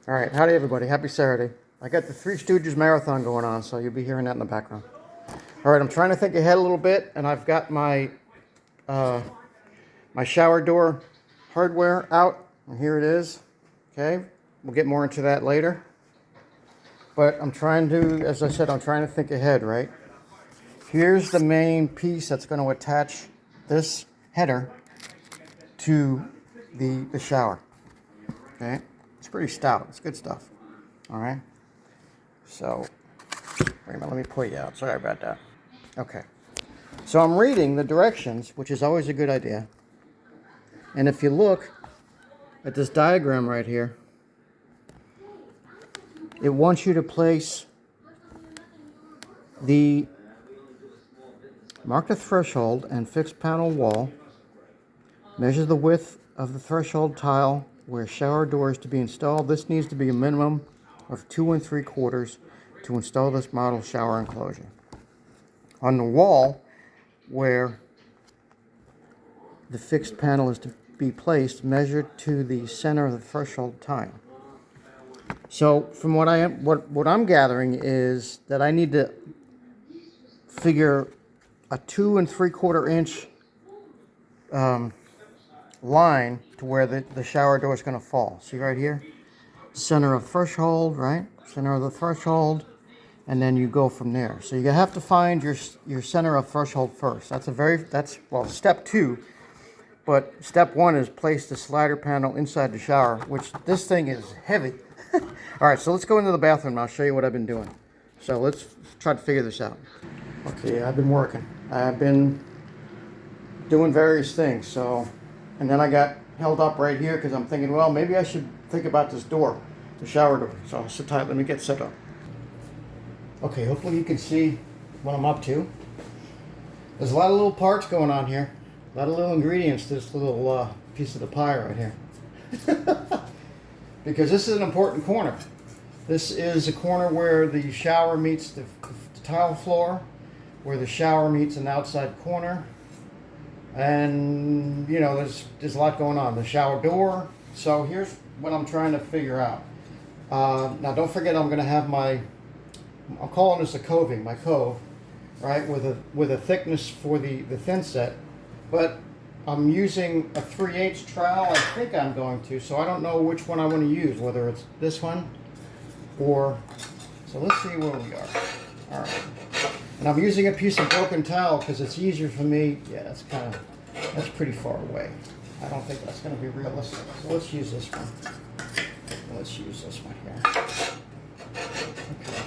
All right, howdy everybody. Happy Saturday. I got the Three Stooges marathon going on, so you'll be hearing that in the background. All right, I'm trying to think ahead a little bit, and I've got my my shower door hardware out, and here it is. Okay, we'll get more into that later. But I'm trying to, as I said, I'm trying to think ahead, right? Here's the main piece that's going to attach this header to the shower. Okay, it's pretty stout. It's good stuff. All right. So, wait a minute, let me pull you out. Sorry about that. Okay. So I'm reading the directions, which is always a good idea. And if you look at this diagram right here, it wants you to place mark the threshold and fixed panel wall, measure the width of the threshold tile where shower door is to be installed. This needs to be a minimum of 2 3/4 to install this model shower enclosure. On the wall where the fixed panel is to be placed, measure to the center of the threshold tile. So from what I'm gathering is that I need to figure a 2 3/4 inch line to where the shower door is going to fall. See right here? Center of threshold, right? Center of the threshold, and then you go from there. So you have to find your center of threshold first. That's step 2. But step 1 is place the slider panel inside the shower, which this thing is heavy. All right, so let's go into the bathroom and I'll show you what I've been doing. So let's try to figure this out. Okay, I've been working. I've been doing various things. So, and then I got held up right here because I'm thinking, well, maybe I should think about this door, the shower door. So sit tight, let me get set up. Okay, hopefully you can see what I'm up to. There's a lot of little parts going on here. A lot of little ingredients to this little piece of the pie right here. Because this is an important corner. This is a corner where the shower meets the tile floor, where the shower meets an outside corner. And, you know, there's a lot going on. The shower door. So here's what I'm trying to figure out. Now don't forget I'm going to have I'm calling this a coving, my cove, right, with a thickness for the thin set. But I'm using a 3/8 trowel, I think I'm going to, so I don't know which one I want to use, whether it's this one or, so let's see where we are. All right. And I'm using a piece of broken towel because it's easier for me. Yeah, that's pretty far away. I don't think that's going to be realistic. So let's use this one. Let's use this one here. Okay.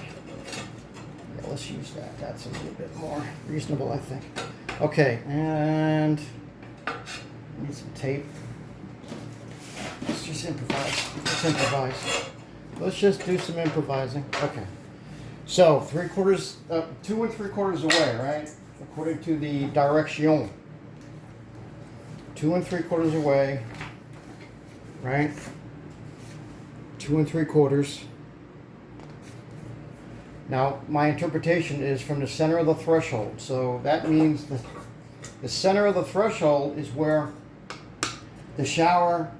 Yeah, let's use that. That's a little bit more reasonable, I think. Okay, and I need some tape. Let's just improvise. Let's just do some improvising. Okay. So 2 3/4 away, right? According to the direction. 2 3/4 away, right? 2 3/4. Now, my interpretation is from the center of the threshold. So that means the center of the threshold is where the shower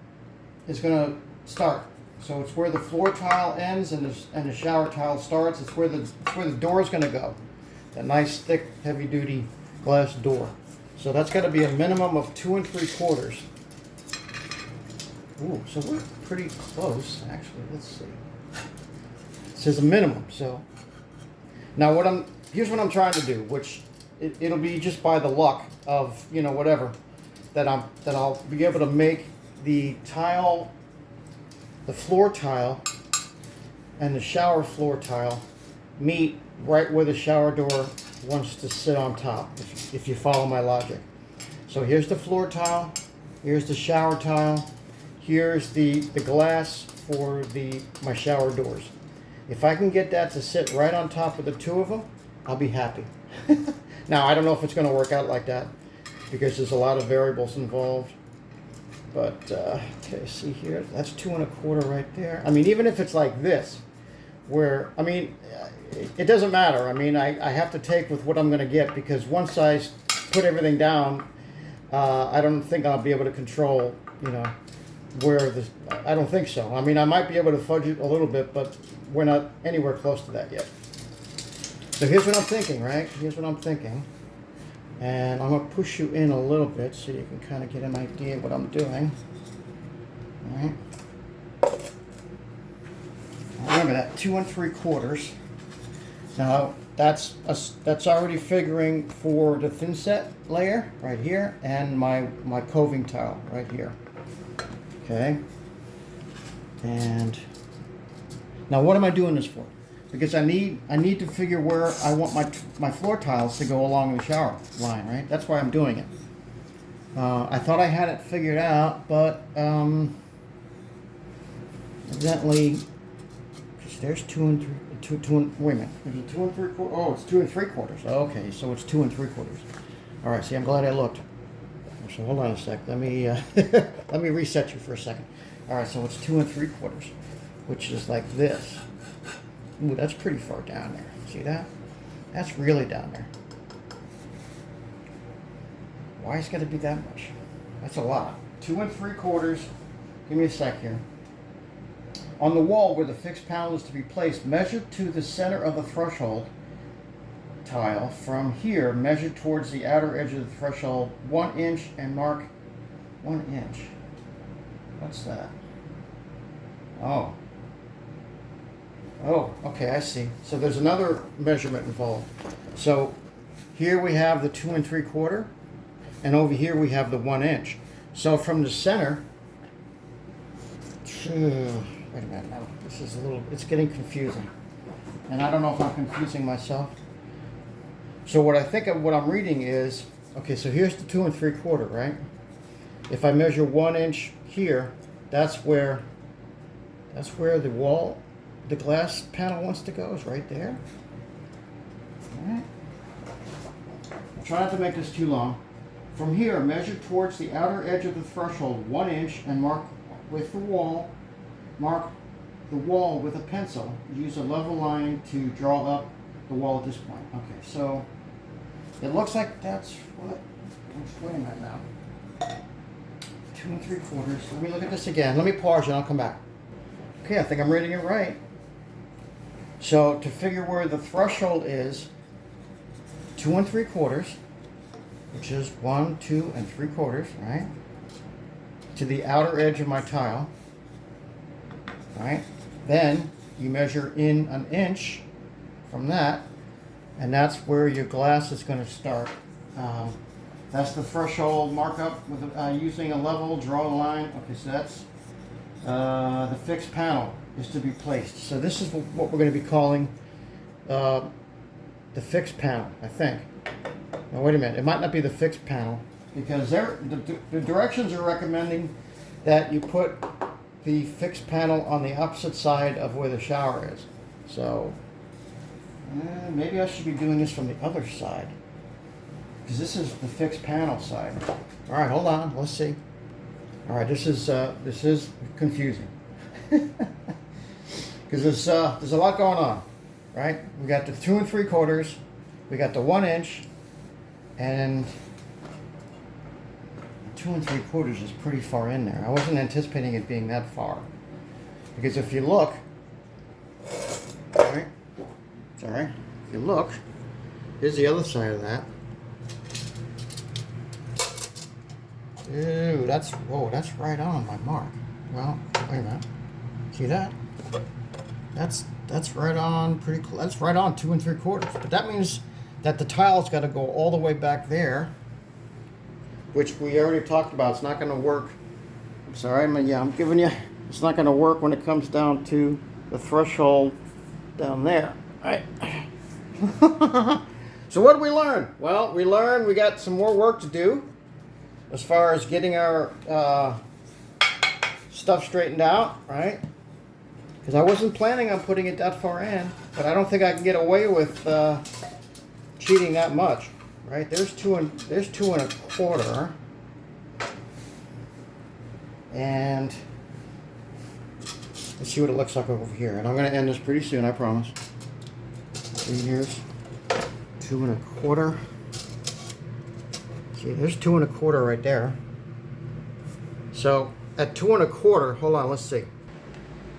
is going to start. So it's where the floor tile ends and the shower tile starts. It's where the door is going to go. That nice, thick, heavy-duty glass door. So that's got to be a minimum of 2 3/4. Ooh, so we're pretty close, actually. Let's see. It says a minimum, so. Now here's what I'm trying to do, which it'll be just by the luck of, you know, whatever, that I'll be able to make the tile, the floor tile and the shower floor tile meet right where the shower door wants to sit on top, if you follow my logic. So here's the floor tile, here's the shower tile, here's the glass for my shower doors. If I can get that to sit right on top of the two of them, I'll be happy. Now, I don't know if it's going to work out like that because there's a lot of variables involved. But, okay, see here, that's 2 1/4 right there. I mean, even if it's like this, where, I mean, it doesn't matter. I mean, I have to take with what I'm going to get because once I put everything down, I don't think I'll be able to control, you know, where this, I don't think so. I mean, I might be able to fudge it a little bit, but we're not anywhere close to that yet. So here's what I'm thinking, right? Here's what I'm thinking. And I'm going to push you in a little bit so you can kind of get an idea of what I'm doing. All right. Remember that 2 3/4. Now that's already figuring for the thin set layer right here and my coving tile right here. Okay. And now what am I doing this for? Because I need to figure where I want my floor tiles to go along the shower line, right? That's why I'm doing it. I thought I had it figured out, but evidently, there's 2 and 3. Wait a minute. Is it 2 3/4? Oh, it's 2 3/4. Okay, so it's 2 3/4. All right. See, I'm glad I looked. So hold on a sec. Let me let me reset you for a second. All right. So it's 2 3/4, which is like this. Ooh, that's pretty far down there. See that? That's really down there. Why is it got to be that much? That's a lot. 2 3/4. Give me a sec here. On the wall where the fixed panel is to be placed, measure to the center of the threshold tile. From here, measure towards the outer edge of the threshold 1 inch and mark 1 inch. What's that? Oh. Oh, okay, I see. So there's another measurement involved. So here we have the 2 3/4, and over here we have the 1 inch. So from the center, wait a minute now. This is it's getting confusing. And I don't know if I'm confusing myself. So what I'm reading is, okay, so here's the 2 3/4, right? If I measure 1 inch here, that's where the glass panel wants to go, is right there. All right. I'll try not to make this too long. From here, measure towards the outer edge of the threshold 1 inch and mark the wall with a pencil. Use a level line to draw up the wall at this point. Okay, so it looks like that's what. Wait a minute now. 2 3/4. Let me look at this again. Let me pause and I'll come back. Okay, I think I'm reading it right. So to figure where the threshold is, 2 3/4, which is 1, 2 3/4, right? To the outer edge of my tile, right? Then you measure in 1 inch from that, and that's where your glass is going to start. That's the threshold markup with using a level, draw a line. Okay, so that's the fixed panel is to be placed. So this is what we're going to be calling the fixed panel, I think. Now wait a minute, it might not be the fixed panel because the directions are recommending that you put the fixed panel on the opposite side of where the shower is. So maybe I should be doing this from the other side because this is the fixed panel side. All right, hold on, let's see. All right, this is confusing because there's a lot going on, right? We got the 2 3/4, we got the 1 inch, and 2 3/4 is pretty far in there. I wasn't anticipating it being that far because if you look, all right, sorry, if you look, here's the other side of that. Ew, that's right on my mark. Well, wait a minute. See that? That's right on pretty close. That's right on 2 3/4. But that means that the tile's got to go all the way back there, which we already talked about. It's not going to work. I'm sorry, I'm giving you. It's not going to work when it comes down to the threshold down there, right? So what did we learn? Well, we learned we got some more work to do as far as getting our stuff straightened out, right? Because I wasn't planning on putting it that far in, but I don't think I can get away with cheating that much, right? There's 2 1/4, and let's see what it looks like over here. And I'm going to end this pretty soon, I promise. See, here's 2 1/4. See, there's 2 1/4 right there. So at 2 1/4, hold on, let's see.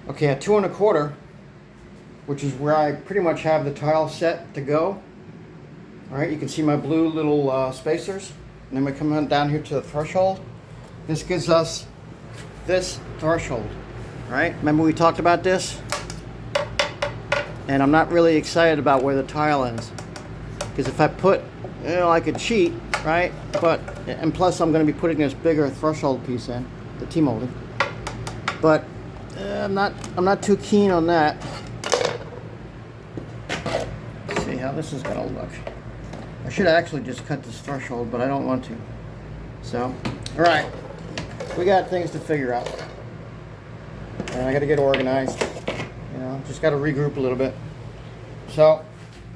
Okay, at 2 1/4, which is where I pretty much have the tile set to go. All right, you can see my blue little spacers. And then we come on down here to the threshold. This gives us this threshold, right? Remember we talked about this? And I'm not really excited about where the tile ends. Because if I put, you know, I could cheat, right? But, and plus I'm gonna be putting this bigger threshold piece in, the T-molding. But I'm not too keen on that. Let's see how this is gonna look. I should actually just cut this threshold, but I don't want to. So, all right, we got things to figure out. And I got to get organized. You know, just got to regroup a little bit. So,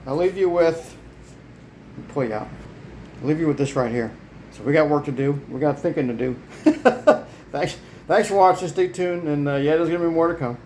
I'll leave you with, pull you out. I'll leave you with this right here. So we got work to do. We got thinking to do. Thanks for watching. Stay tuned, and yeah, there's gonna be more to come.